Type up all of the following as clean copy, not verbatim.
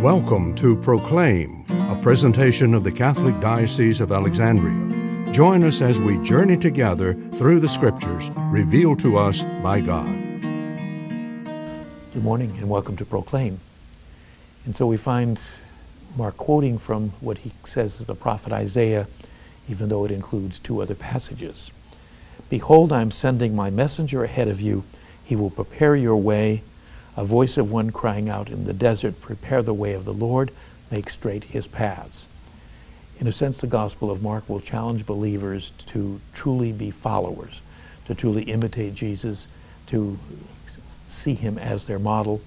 Welcome to Proclaim, a presentation of the Catholic Diocese of Alexandria. Join us as we journey together through the Scriptures revealed to us by God. Good morning and welcome to Proclaim. And so we find Mark quoting from what he says is the prophet Isaiah, even though it includes two other passages. Behold, I am sending my messenger ahead of you. He will prepare your way. A voice of one crying out in the desert, prepare the way of the Lord, make straight his paths. In a sense, the Gospel of Mark will challenge believers to truly be followers, to truly imitate Jesus, to see him as their model.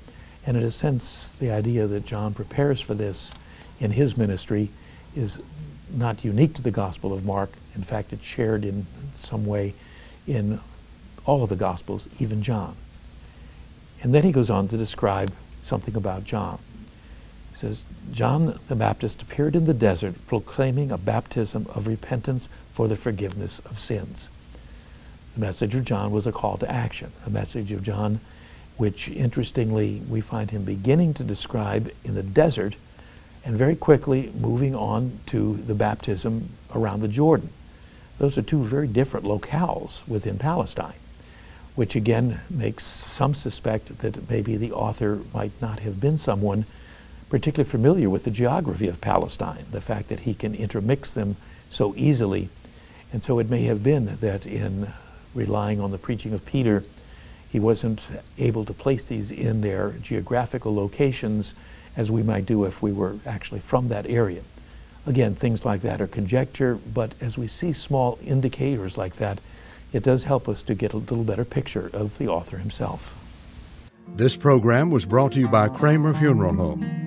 And in a sense, the idea that John prepares for this in his ministry is not unique to the Gospel of Mark. In fact, it's shared in some way in all of the Gospels, even John. And then he goes on to describe something about John. He says, John the Baptist appeared in the desert proclaiming a baptism of repentance for the forgiveness of sins. The message of John was a call to action, a message of John which, interestingly, we find him beginning to describe in the desert and very quickly moving on to the baptism around the Jordan. Those are two very different locales within Palestine, which again makes some suspect that maybe the author might not have been someone particularly familiar with the geography of Palestine, the fact that he can intermix them so easily. And so it may have been that in relying on the preaching of Peter, he wasn't able to place these in their geographical locations as we might do if we were actually from that area. Again, things like that are conjecture, but as we see small indicators like that, it does help us to get a little better picture of the author himself. This program was brought to you by Kramer Funeral Home.